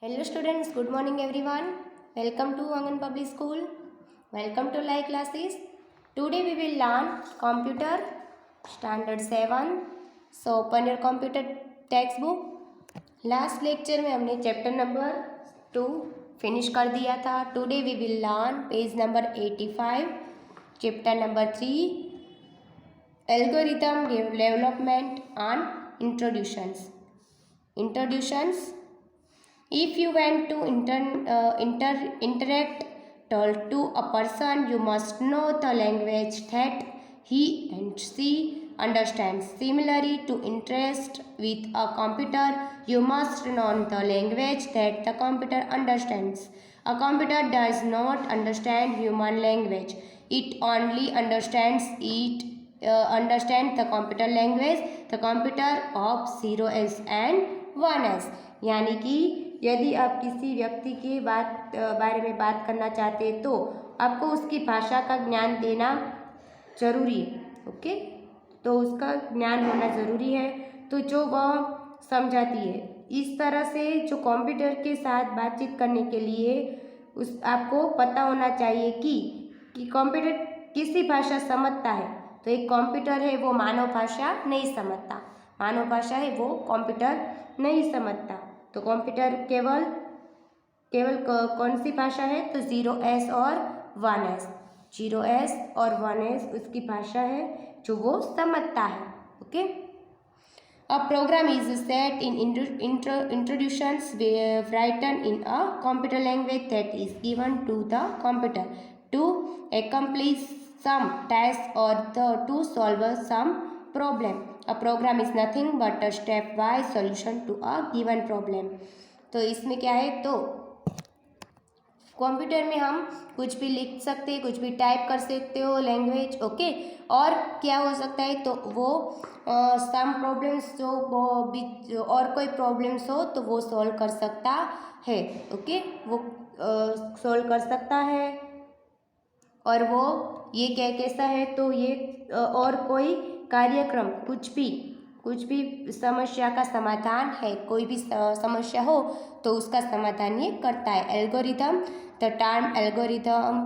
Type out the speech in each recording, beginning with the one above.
Hello students, good morning everyone. Welcome to Angan Public School. Welcome to live classes. Today we will learn computer standard 7. So open your computer textbook. Last lecture में हमने chapter number 2 finish कर दिया था. Today we will learn page number 85, chapter number 3, algorithm development and introductions. If you want to interact to a person, you must know the language that he and she understands. Similarly, to interact with a computer, you must know the language that the computer understands. A computer does not understand human language. It only understands the computer language, the computer of 0s and 1s. यानी कि यदि आप किसी व्यक्ति के बारे में बात करना चाहते हैं तो आपको उसकी भाषा का ज्ञान देना जरूरी है. ओके, तो उसका ज्ञान होना ज़रूरी है तो जो वह समझाती है. इस तरह से जो कंप्यूटर के साथ बातचीत करने के लिए आपको पता होना चाहिए कि कंप्यूटर किसी भाषा समझता है. तो एक कंप्यूटर है वो मानव भाषा नहीं समझता, मानव भाषा है वो कंप्यूटर नहीं समझता. तो कंप्यूटर केवल कौन सी भाषा है तो 0s और 1s, 0s और 1s उसकी भाषा है जो वो समझता है. Okay, a program is set in introductions written in a computer language that is given to the computer to accomplish some task or to solve some problem. A program is nothing but a stepwise solution to a given problem. तो इसमें क्या है तो computer में हम कुछ भी लिख सकते हैं, कुछ भी टाइप कर सकते हो लैंग्वेज. ओके, और क्या हो सकता है तो वो सम प्रॉब्लम्स जो और कोई प्रॉब्लम्स हो तो वो सॉल्व कर सकता है. ओके, वो सॉल्व कर सकता है. और वो ये कैसा है तो ये और कोई कार्यक्रम कुछ भी समस्या का समाधान है, कोई भी समस्या हो तो उसका समाधान ये करता है. Algorithm, the term algorithm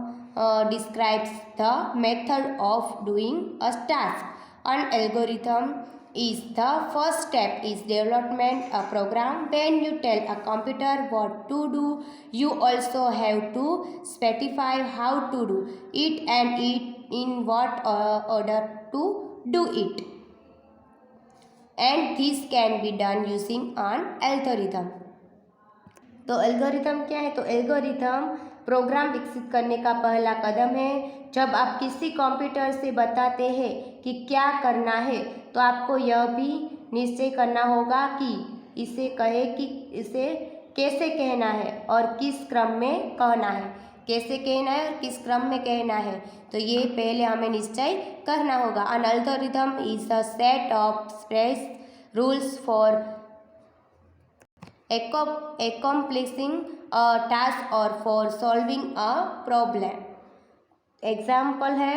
describes the method of doing a task. An algorithm is the first step is development a program. When you tell a computer what to do, you also have to specify how to do it and in what order to do it, and this can be done using an algorithm. तो algorithm क्या है तो algorithm programme विकसित करने का पहला कदम है. जब आप किसी कंप्यूटर से बताते हैं कि क्या करना है तो आपको यह भी निश्चय करना होगा कि इसे कहे कि इसे कैसे कहना है और किस क्रम में कहना है, कैसे कहना है और किस क्रम में कहना है. तो ये पहले हमें निश्चय करना होगा. An algorithm is a set of space rules for accomplishing a task or for solving a problem. Example है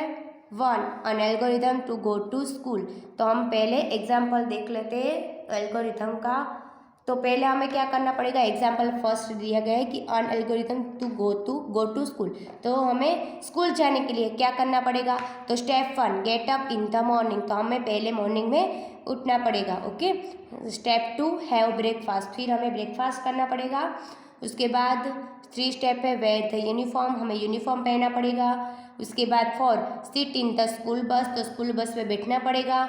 1, an algorithm to go to school. तो हम पहले एग्जाम्पल देख लेते हैं एल्गोरिथम का. तो पहले हमें क्या करना पड़ेगा, एग्जाम्पल फर्स्ट दिया गया है कि an algorithm to go to school. तो हमें स्कूल जाने के लिए क्या करना पड़ेगा तो step 1, get up in the morning. तो हमें पहले मॉर्निंग में उठना पड़ेगा. Okay, step 2, have breakfast. फिर हमें ब्रेकफास्ट करना पड़ेगा. उसके बाद 3 स्टेप है वेयर द यूनिफॉर्म, हमें यूनिफॉर्म पहनना पड़ेगा. उसके बाद 4, sit in the school bus. तो स्कूल बस में बैठना पड़ेगा.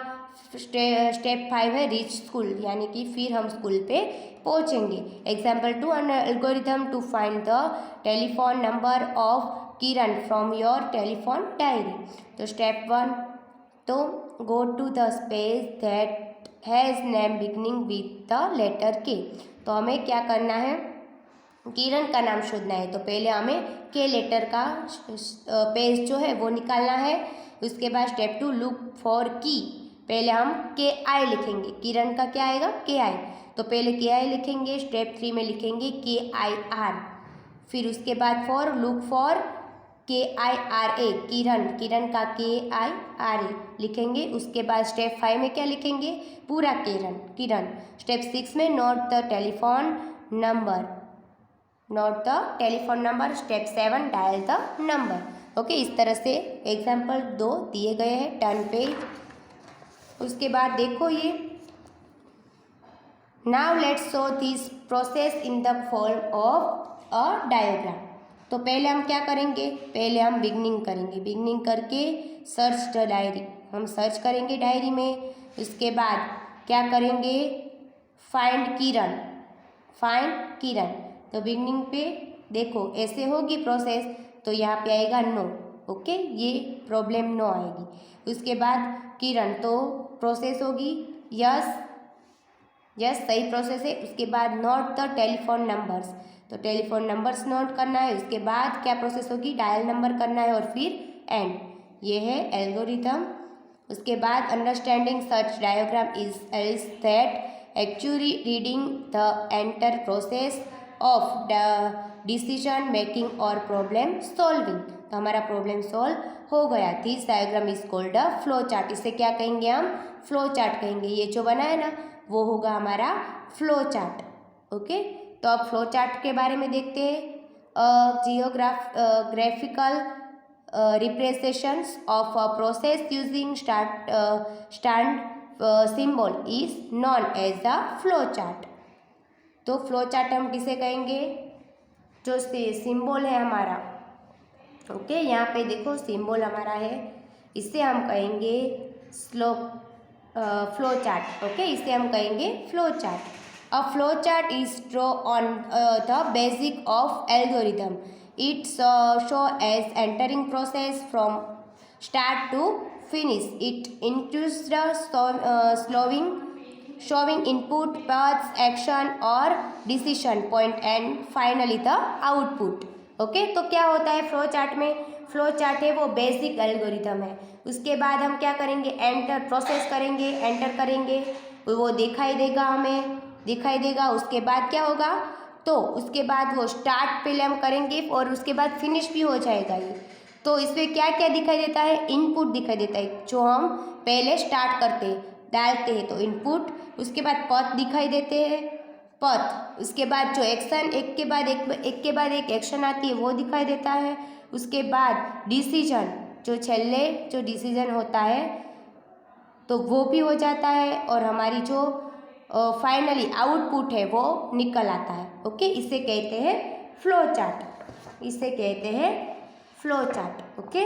स्टेप 5 है रीच स्कूल, यानी कि फिर हम स्कूल पे पहुँचेंगे. Example 2, an algorithm to find the telephone number of Kiran from your telephone diary. तो स्टेप 1, तो go to the space that has name beginning with the letter K. तो हमें क्या करना है, किरण का नाम शोधना है. तो पहले हमें के लेटर का पेज जो है वो निकालना है. उसके बाद स्टेप 2, लुक फॉर की. पहले हम के आई लिखेंगे, किरण का क्या आएगा के आई. तो पहले के आई लिखेंगे. स्टेप 3 में लिखेंगे के आई आर. फिर उसके बाद फॉर, लुक फॉर के आई आर ए, किरण का के आई आर ए लिखेंगे. उसके बाद स्टेप 5 में क्या लिखेंगे, पूरा किरण. स्टेप 6 में note the telephone number. Note the telephone number. Step 7 dial the number. Okay, इस तरह से एग्जाम्पल 2 दिए गए हैं टर्न पेज। उसके बाद देखो ये, now let's show this process in the form of a diagram. तो पहले हम क्या करेंगे, पहले हम बिगनिंग करेंगे। बिगनिंग करके सर्च द डायरी, हम सर्च करेंगे डायरी में। उसके बाद क्या करेंगे, फाइंड किरण। फाइंड किरण, तो बिगनिंग पे देखो ऐसे होगी प्रोसेस, तो यहाँ पे आएगा नो। ओके, ये प्रॉब्लम नो आएगी। उसके बाद किरण, तो प्रोसेस होगी यस। यस सही प्रोसेस है। उसके बाद नोट द टेलीफोन नंबर्स, तो टेलीफोन नंबर्स नोट करना है। उसके बाद क्या प्रोसेस होगी, डायल नंबर करना है और फिर एंड। ये है एल्गोरिथम। उसके बाद understanding such diagram is that actually reading the entire process of decision making और प्रॉब्लम सॉल्विंग। तो हमारा प्रॉब्लम सॉल्व हो गया। This diagram is called a flow chart. इसे क्या कहेंगे हम, फ्लो चार्ट कहेंगे। ये जो बना है ना, वो होगा हमारा फ्लो चार्ट। ओके, तो अब फ्लो चार्ट के बारे में देखते हैं। Graphical representations of a process using stand symbol is known as the flow chart. तो फ्लो चार्ट हम किसे कहेंगे, जो सिंबल है हमारा। ओके, यहाँ पे देखो सिंबल हमारा है, इसे हम कहेंगे फ्लो चार्ट। ओके, इसे हम कहेंगे flow chart. A flow chart is draw on the basic of algorithm. It's show as entering process from start to finish. It includes the showing input, paths, action और decision point and finally the output. Okay, तो क्या होता है flow chart में, flow chart है वो basic algorithm है। उसके बाद हम क्या करेंगे, एंटर प्रोसेस करेंगे, एंटर करेंगे, वो दिखाई देगा, हमें दिखाई देगा। उसके बाद क्या होगा, तो उसके बाद वो स्टार्ट पहले हम करेंगे और उसके बाद फिनिश भी हो जाएगा ये। तो इसमें क्या क्या दिखाई देता है, इनपुट दिखाई देता है, जो हम पहले स्टार्ट करते हैं, डालते हैं तो इनपुट। उसके बाद पथ दिखाई देते हैं, पथ। उसके बाद जो एक्शन, एक के बाद एक एक्शन आती है, वो दिखाई देता है। उसके बाद डिसीजन, जो छेल्ले जो डिसीजन होता है, तो वो भी हो जाता है। और हमारी जो फाइनली आउटपुट है वो निकल आता है। ओके, इसे कहते हैं फ्लो चार्ट, इसे कहते हैं फ्लो चार्ट। ओके,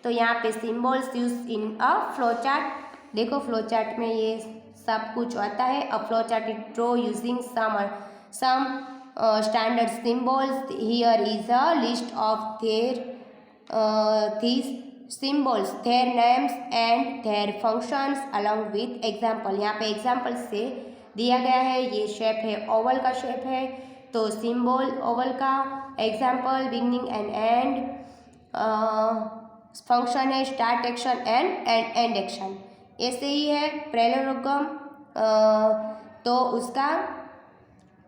तो यहाँ पे symbols use in a flow chart. देखो फ्लो चार्ट में ये सब कुछ आता है। A flow chart is draw using some standard symbols. Here is a list of these symbols, their names and their functions along with example। यहाँ पे example से दिया गया है। ये शेप है, ओवल का शेप है, तो सिंबल ओवल का, example beginning and and, function है स्टार्ट एक्शन एंड एक्शन। ऐसे ही है पैरेललोग्राम, तो उसका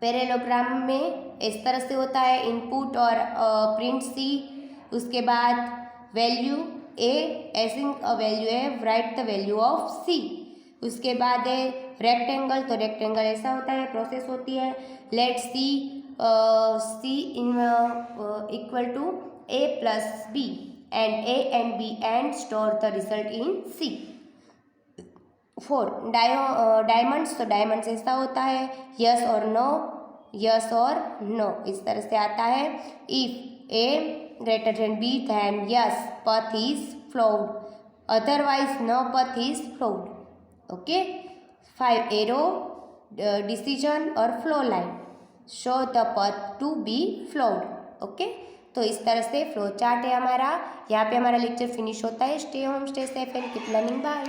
पैरेललोग्राम में इस तरह से होता है, इनपुट और प्रिंट सी। उसके बाद वैल्यू ए, एसिंग वैल्यू है, राइट द वैल्यू ऑफ सी। उसके बाद है रेक्टेंगल, तो रेक्टेंगल ऐसा होता है, प्रोसेस होती है, let C in equal to A plus B and A and B and store the result in C. 4 diamonds, तो डायमंड्स ऐसा होता है, यस और नो, यस और नो, इस तरह से आता है। If A greater than b then yes path is flowed, otherwise no path is flowed। okay, 5 arrow decision और flow line show the path to be flowed। okay, तो इस तरह से फ्लो चार्ट है हमारा। यहाँ पे हमारा लेक्चर फिनिश होता है। Stay home, stay safe and keep learning. Bye.